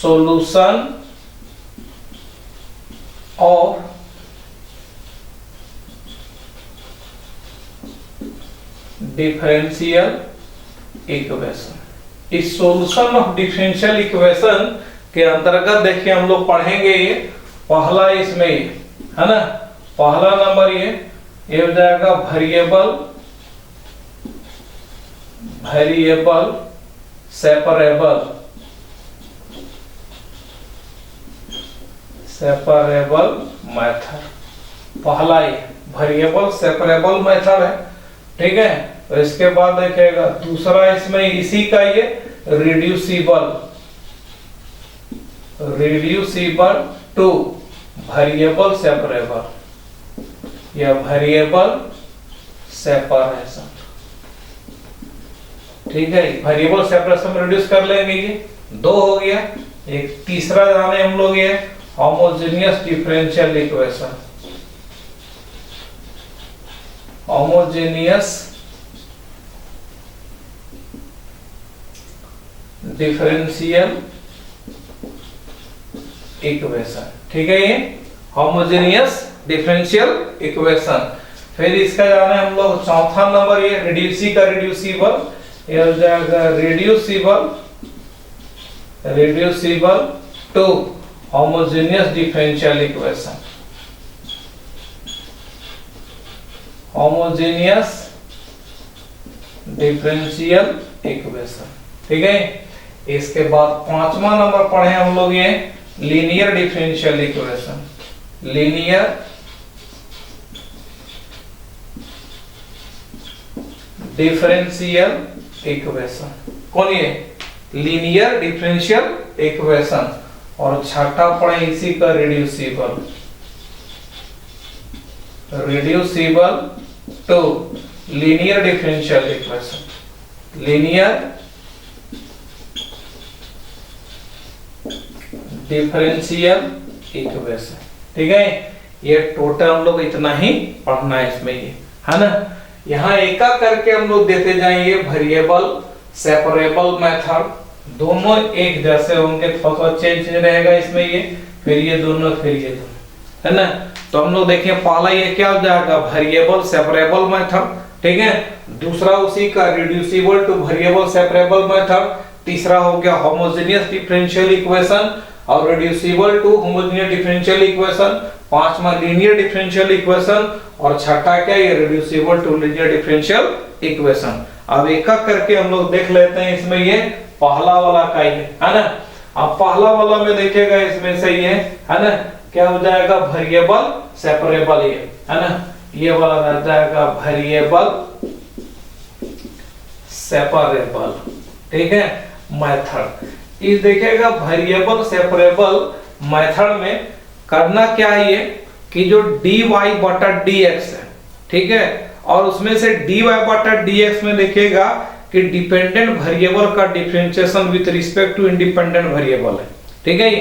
solution of differential equation. इस solution of differential equation के अंतर्गत देखिए हम लोग पढ़ेंगे ये पहला इसमें ये है ना, पहला नंबर ये हो जाएगा वेरिएबल सेपरेबल मेथड, पहला ये वेरिएबल सेपरेबल मेथड है, ठीक है। तो इसके बाद देखिएगा दूसरा इसमें इसी का ये रिड्यूसिबल टू वेरिएबल सेपरेबल या वेरिएबल सेपरेशन, ठीक है। वेरिएबल सेपरेशन में रिड्यूस कर लेंगे, ये दो हो गया। एक तीसरा जाने हम लोग ये homogeneous differential equation, homogeneous differential equation, ठीक है। ये होमोजेनियस डिफरेंशियल इक्वेशन। फिर इसका जाना है हम लोग चौथा नंबर ये रिड्यूसिबल, ये हो जाएगा reducible to homogeneous differential equation, homogeneous differential equation, ठीक है। इसके बाद पांचवा नंबर पढ़े हम लोग ये linear differential equation, linear differential equation, कौन ये लीनियर डिफरेंशियल इक्वेशन। और छठा पढ़े इसी का reducible to linear differential equation, linear differential equation, ठीक है। ये टोटल हम लोग इतना ही पढ़ना है इसमें, ये है ना। यहाँ एक करके हम लोग देते जाएंगे। वेरिएबल सेपरेबल मेथड दोनों एक जैसे होंगे, थोड़ा चेंज रहेगा इसमें, ये फिर ये दोनों, फिर ये दोनों, है ना। तो हम लोग देखिए पहला ये क्या हो जाएगा वेरिएबल सेपरेबल मेथड, ठीक है। दूसरा उसी का reducible to variable separable method. तीसरा हो गया होमोजेनियस डिफरेंशियल इक्वेशन और reducible to homogeneous differential equation. पांचवा लीनियर डिफरेंशियल इक्वेशन और छठा क्या ये reducible to linear differential equation. अब एक एक करके हम लोग देख लेते हैं इसमें। ये पहला वाला का ही है ना। अब पहला वाला में देखिएगा इसमें से ये है ना क्या हो जाएगा वेरिएबल सेपरेबल, ये है ना, ये वाला रह जाएगा वेरिएबल सेपरेबल, ठीक है मेथड। इस देखिएगा वेरिएबल सेपरेबल मेथड में करना क्या है ये कि जो dy बटा dx है, ठीक है, और उसमें से dy बटा dx में देखिएगा कि डिपेंडेंट वेरिएबल का differentiation with respect to independent variable है, ठीक है।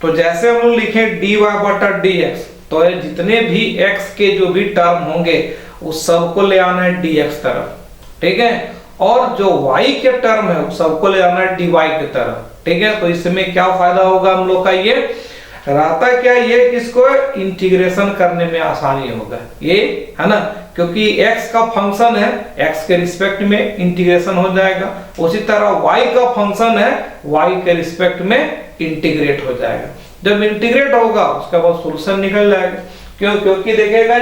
तो जैसे हम लोग लिखें dy बटा dx, तो ये जितने भी x के जो भी टर्म होंगे उस सबको ले आना है dx तरफ, ठीक है, और जो y के टर्म है उस सबको ले आना है dy की तरफ, ठीक है। तो इसमें क्या फायदा होगा हम लोग का, ये रहता क्या ये किसको इंटीग्रेशन करने में आसानी होगा, ये है ना, क्योंकि x का फंक्शन है, x के रिस्पेक्ट में इंटीग्रेशन हो जाएगा। उसी तरह y का फंक्शन है, y के रिस्पेक्ट में इंटीग्रेट हो जाएगा। जब इंटीग्रेट होगा उसके बाद सॉल्यूशन निकल जाएगा। क्यों? क्योंकि देखिएगा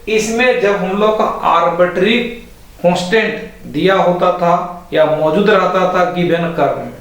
इसमें जब हम लोग का आर्बिट्री कांस्टेंट दिया होता था या मौजूद रहता था गिवन कर्व में,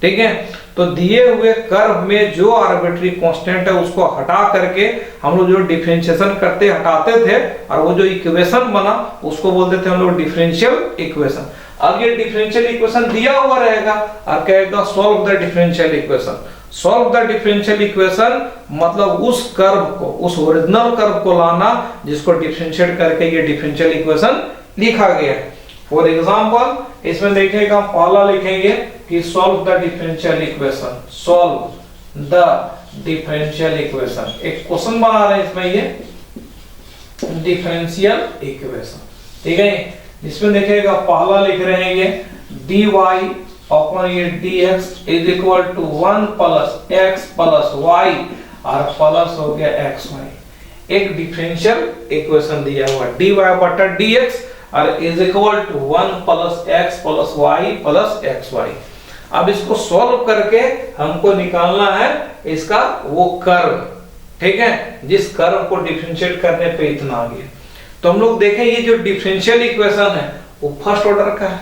ठीक है, तो दिए हुए कर्व में जो आर्बिट्री कांस्टेंट है उसको हटा करके हम लोग जो डिफरेंशिएशन करते हटाते थे और वो जो इक्वेशन बना उसको बोलते थे हम लोग डिफरेंशियल इक्वेशन। अब ये डिफरेंशियल इक्वेशन दिया हुआ रहेगा और कहेगा solve the differential equation. Solve the differential equation मतलब उस कर्व को, उस ओरिजिनल कर्व को लाना जिसको डिफरेंशिएट करके ये डिफरेंशियल इक्वेशन लिखा गया है। फॉर एग्जांपल इसमें देखिएगा पहला लिखेंगे कि solve the differential equation, solve the differential equation. एक क्वेश्चन बना रहे हैं इसमें ये डिफरेंशियल इक्वेशन, ठीक है। इसमें देखिएगा पहला लिख रहे हैं ये dy अपॉन ये dx is equal to 1 plus x plus y और प्लस हो गया xy। एक डिफरेंशियल इक्वेशन दिया हुआ dy बटा dx और is equal to 1 plus x plus y plus xy। अब इसको सॉल्व करके हमको निकालना है इसका वो कर्व, ठीक है, जिस कर्व को डिफरेंशिएट करने पे इतना आ गया। तो हम लोग देखें ये जो डिफरेंशियल इक्वेशन है वो फर्स्ट ऑर्डर का है,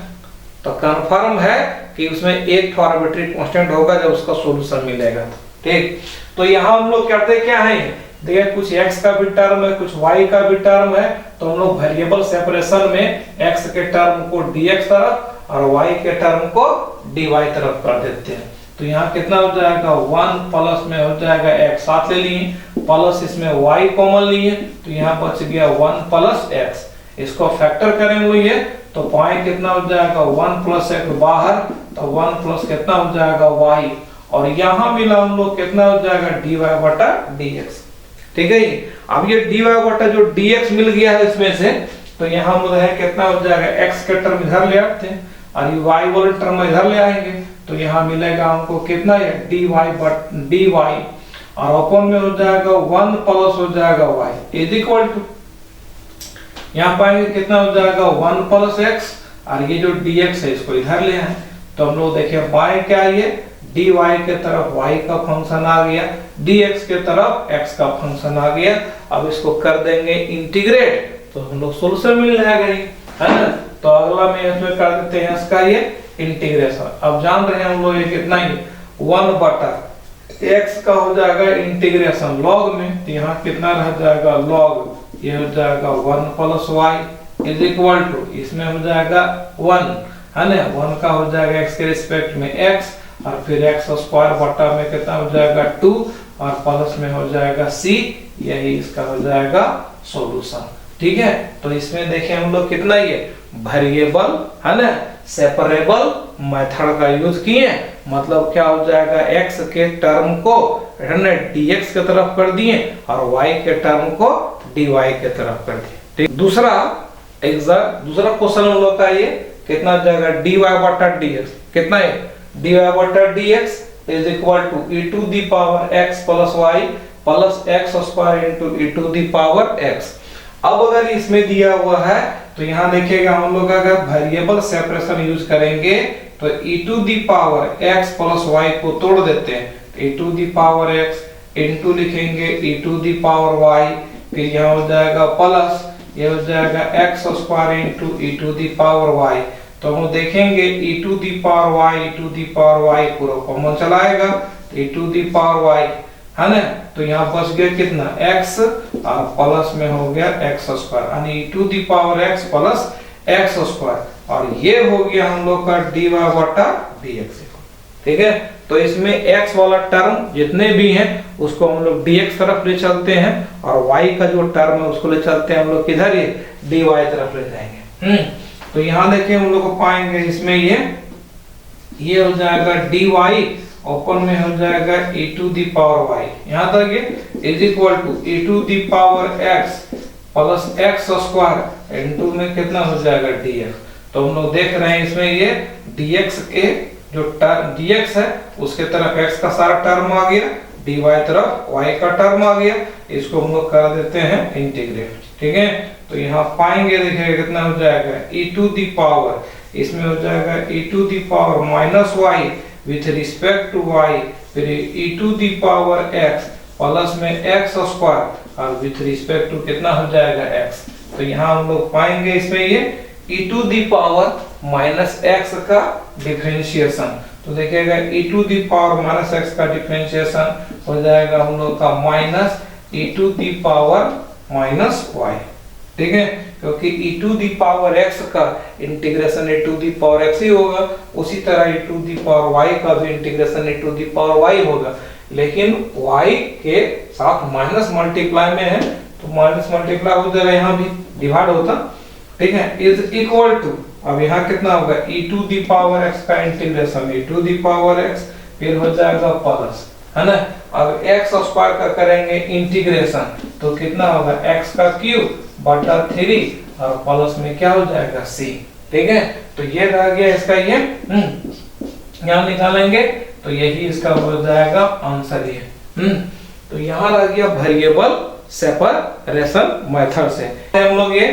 तो कंफर्म है कि उसमें एक तो आर्बिट्री कांस्टेंट होगा जब उसका सॉल्यूशन मिलेगा। ठीक, तो यहाँ हम लोग करते क्या है, देखिए कुछ x का भी टर्म है कुछ y का भी टर्म है, तो हम लोग वेरिएबल सेपरेशन में x के टर्म को dx तरफ और y के टर्म को dy तरफ कर देते हैं। तो यहाँ कितना हो जाएगा 1 प्लस में हो जाएगा x साथ ले लिए प्लस इसमें y कॉमन लिए, तो यहाँ बच गया 1 प्लस x। इसको फैक्टर करेंगे तो पॉइंट कितना हो जाएगा 1 प्लस x बाहर, तो 1 प्लस कितना हो जाएगा y, और यहाँ मिला हम लोग कितना हो जाएगा dy बटा dx। ठीक है, अब ये dy बटा जो dx मिल गया है इसमें से, तो यहाँ हम है कितना हो जाएगा x के टर्म इधर ले आते हैं और ये y वाले टर्म इधर ले आएंगे, तो यहाँ मिलेगा हमको कितना है dy बट dy और अपॉन में हो जाएगा 1 प्लस हो जाएगा y इज इक्वल टू, यहाँ पाएंगे कितना हो जाएगा 1 प्लस x और ये जो dx है इसको इधर ले आए, तो हम लोग देखिए बाएं क्या ये dy के तरफ y का फंक्शन आ गया, dx के तरफ x का फंक्शन आ गया। अब इसको कर देंगे इंटीग्रेट तो हम लोग सोल्यूशन मिल जाएगा, है ना। तो अगला में इसमें कर देते हैं इसका ये इंटीग्रेशन। अब जान रहे हैं हम लोग ये कितना ही 1 बटा x का हो जाएगा इंटीग्रेशन लॉग में, तो यहाँ कितना रह जाएगा लॉग, ये हो जाएगा 1 plus y is equal to, इसमें हो जाएगा 1, है ना, 1 का हो जाएगा x के रिस्पेक्ट में x और फिर x स्क्वायर बटा में कितना हो जाएगा 2 और प्लस में हो जाएगा c, यही इसका हो जाएगा सॉल्यूशन। ठीक है, तो इसमें देखिए हम लोग कितना ये वेरिएबल, है ना, सेपरेबल मेथड का यूज किए, मतलब क्या हो जाएगा x के टर्म को है ना dx के तरफ कर दिए और y के टर्म को dy के तरफ कर दिए। ठीक, दूसरा क्वेश्चन हम लोग का ये कितना हो जाएगा dy बटा dx, कितना है dy बटा dx is equal to e to the power x plus y plus x square into e to the power x। अब अगर इसमें दिया हुआ है तो यहाँ देखिएगा हम लोग अगर वेरिएबल सेपरेशन यूज करेंगे तो e to the power x plus y को तोड़ देते हैं, तो e to the power x into लिखेंगे e to the power y, फिर यहाँ हो जाएगा प्लस ये हो जाएगा x square into e to the power y। तो हम देखेंगे e to the power y पूरा कॉमन चलाएगा, तो e to the power y, है ना, तो यहाँ बच गया कितना x और प्लस में हो गया x स्क्वायर यानी e to the power x plus x square, और ये हो गया हम लोग का dy बटा dx। ठीक है, तो इसमें x वाला टर्म जितने भी हैं उसको हम लोग dx तरफ ले चलते हैं और y का जो टर्म है उसको ले चलते हैं हम लोग किधर, ये dy तरफ ले जाएंगे। तो यहाँ देखिए हम लोग को पाएंगे इसमें ये हो जाएगा dy ओपन में हो जाएगा e to the power y, यहाँ तक ये is equal to e to the power x plus x square into में कितना हो जाएगा dx। तो हम लोग देख रहे हैं इसमें ये dx के जो टर्म dx है उसके तरफ x का सारा टर्म आ गया, dy तरफ y का टर्म आ गया, इसको हम लोग कर देते हैं इंटीग्रेट। ठीक है, तो यहाँ पाएंगे देखिए कितना हो जाएगा e टू द पावर, इसमें हो जाएगा e to the power minus y with respect to y, फिर e to the power x plus में x स्क्वायर और विथ रिस्पेक्ट टू कितना हो जाएगा x। तो यहाँ हम लोग पाएंगे इसमें ये e to the power minus x का डिफरेंशिएशन, तो देखिएगा e to the power minus x का डिफरेंशिएशन हो जाएगा हम लोग का minus e to the power minus y। ठीक है, क्योंकि e to the power x का integration e to the power x ही होगा, उसी तरह e to the power y का भी integration e to the power y होगा, लेकिन y के साथ माइनस मल्टीप्लाई में है तो माइनस मल्टीप्लाई हो जाएगा, यहाँ भी डिवाइड होता। ठीक है, इज इक्वल टू, अब यहाँ कितना होगा e to the power x का integration e to the power x, फिर हो जाएगा प्लस, है ना। अब x स्क्वायर का करेंगे इंटीग्रेशन तो कितना होगा x का क्यूब बटा 3 और प्लस में क्या हो जाएगा c। ठीक है, तो ये रह गया इसका ये यहाँ निकालेंगे तो यही इसका हो जाएगा आंसर ये। तो यहाँ रह गया वेरिएबल सेपरेशन मेथड से। हम लोग ये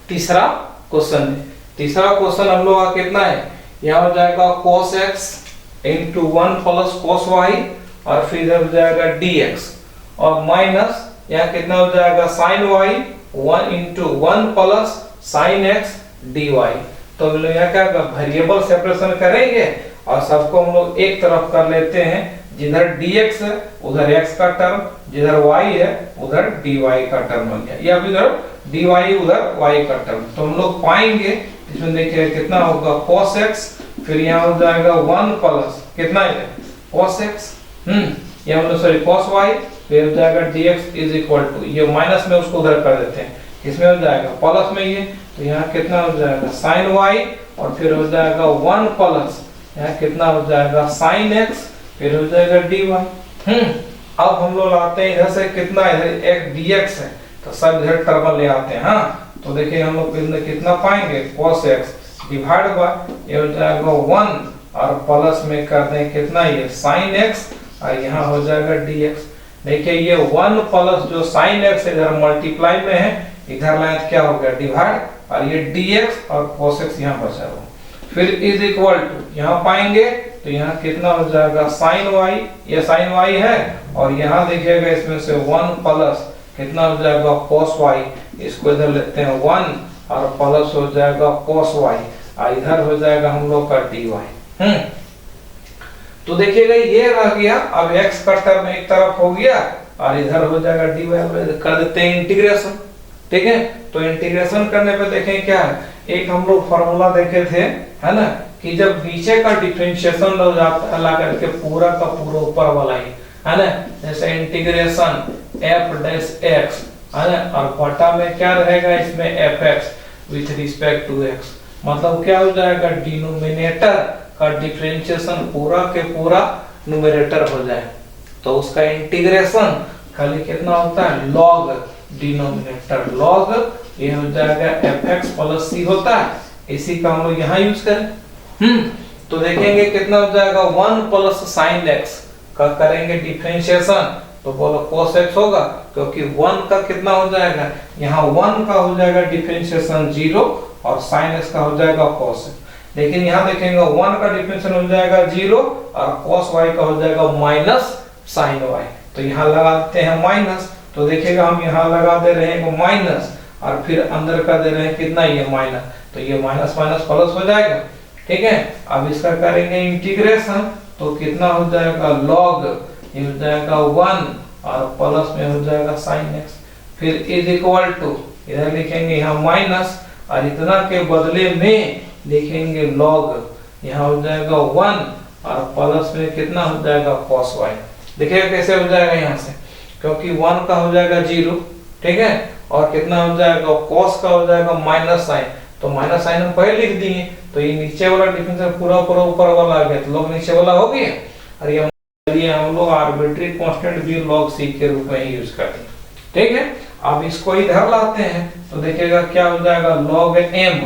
तीसरा क्वेश्चन है। तीसरा क्वेश्चन हम लोग का कितना है, यहाँ हो जाएगा cos x into 1 plus cos y और फिर इधर हो जाएगा dx और माइनस यहाँ कितना हो जाएगा sin y 1 into 1 plus sin x dy। तो हम लोग यहाँ क्या वेरिएबल सेपरेशन करेंगे और सबको हम लोग एक तरफ कर लेते हैं, जिधर dx है उधर x का टर्म, जिधर y है उधर dy का टर्म बन गया, या फिर dy उधर y का टर्म। तो हम लोग पाएंगे इसमें देखिए कितना होगा cos x, फिर यहाँ हो जाएगा 1 प्लस कितना है cos x, यहाँ हम लोग सॉरी cos y, फिर हो जाएगा dx इज इक्वल टू, ये माइनस में उसको उधर कर देते हैं, इसमें हो जाएगा प्लस में ये, तो यहाँ कितना हो जाएगा sin y और फिर हो जाएगा 1 प्लस यहाँ कितना हो जाएगा sin x, फिर हो जाएगा dy। अब हम लोग लाते हैं इधर से कितना, इधर एक dx है तो सब इधर टर्म ले आते हैं। हाँ तो देखिए हम लोग कितना पाएंगे cos x डिवाइड बाय ये हो जाएगा 1 और प्लस में कर दें कितना ये sin x और यहाँ हो जाएगा dx। देखिए ये 1 प्लस जो sin x इधर मल्टीप्लाई में है, इधर लाए क्या हो गया डिवाइड, और ये dx और cos x यहाँ बचा हुआ, फिर इज इक्वल टू यहाँ पाएंगे तो यहाँ कितना हो जाएगा sin y, ये sin y है और यहाँ देखिएगा इसमें से 1 प्लस कितना हो जाएगा cos y, इसको इधर लेते हैं 1 और प्लस हो जाएगा cos y और इधर हो जाएगा हम लोग का dy। तो देखिएगा ये रह गया, अब x का टर्म एक तरफ हो गया और इधर हो जाएगा dy, कर देते हैं इंटीग्रेशन। ठीक है, तो इंटीग्रेशन करने पे देखें क्या है, एक हम लोग फॉर्मूला देखे थे है ना, कि जब नीचे का डिफरेंशिएशन हो जाता है ला करके पूरा का पूरा ऊपर वाला ही है ना, जैसे इंटीग्रेशन f डैश x है ना, और बटा में क्या रहेगा इसमें fx with respect to x, मतलब क्या हो जाएगा डिनोमिनेटर का डिफरेंशिएशन पूरा के पूरा न्यूमरेटर हो जाए, तो उसका इंटीग्रेशन खाली कितना होता है log डिनोमिनेटर log, ये हो जाएगा fx प्लस c होता है, इसी का हम लोग यहाँ यूज करें। तो देखेंगे कितना हो जाएगा 1 प्लस sin x का करेंगे डिफरेंशिएशन तो बोलो cos x होगा, क्योंकि 1 का कितना हो जाएगा यहाँ 1 का हो जाएगा डिफरेंशिएशन 0 और sin x का हो जाएगा cos x। लेकिन यहाँ देखेंगे 1 का डिफरेंशिएशन हो जाएगा 0 और cos y का हो जाएगा माइनस sin y, तो यहाँ लगा देते हैं माइनस, तो देखिएगा हम यहाँ लगा दे रहे हैं माइनस और फिर अंदर का दे रहे हैं कितना ये माइनस, तो ये माइनस माइनस प्लस हो जाएगा। ठीक है, अब इसका करेंगे इंटीग्रेशन तो कितना हो जाएगा log, ये हो जाएगा 1 और प्लस में हो जाएगा sin x, फिर इज इक्वल टू इधर लिखेंगे यहाँ माइनस और इतना के बदले में लिखेंगे log, यहाँ हो जाएगा 1 और प्लस में कितना हो जाएगा cos y। देखिएगा कैसे हो जाएगा यहाँ से, क्योंकि 1 का हो जाएगा 0, ठीक है, और कितना हो जाएगा cos का हो जाएगा माइनस साइन, तो माइनस साइन हम पहले लिख दिए, तो ये नीचे वाला डिफरेंशियल पूरा पूरा ऊपर वाला आ गया, तो log नीचे वाला हो गया और ये हम लोग आर्बिट्री कांस्टेंट भी log c के रूप में ही यूज करते हैं। ठीक है, अब इसको इधर लाते हैं तो देखिएगा क्या हो जाएगा log m,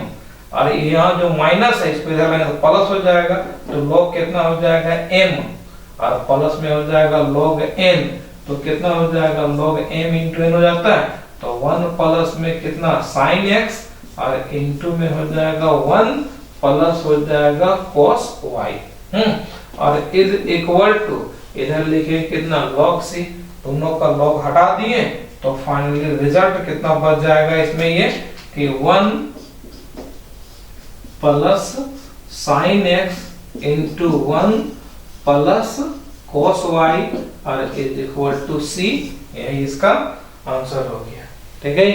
और यहाँ जो माइनस है इसको इधर लाएंगे तो प्लस हो जाएगा, तो log कितना हो जाएगा m और प्लस में हो जाएगा log n, तो कितना हो जाएगा log m इंटू n हो जाता है, तो 1 प्लस में कितना sin x और इंटू में हो जाएगा 1 प्लस हो जाएगा cos y, और इज इक्वल टू इधर लिखे कितना log c, दोनों का log हटा दिए तो फाइनली रिजल्ट कितना बच जाएगा इसमें ये कि 1 plus sin x into 1 plus cos y और इज इक्वल टू c, यही इसका आंसर हो गया। ठीक है,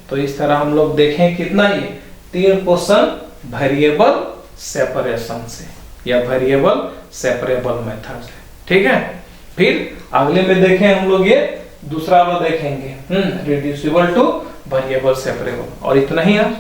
तो इस तरह हम लोग देखें कितना ये 3 क्वेश्चन वेरिएबल सेपरेशन से या वेरिएबल सेपरेबल मेथड से। ठीक है, फिर अगले में देखें हम लोग ये दूसरा वाला देखेंगे रिड्यूसिबल टू वेरिएबल सेपरेबल, और इतना ही है।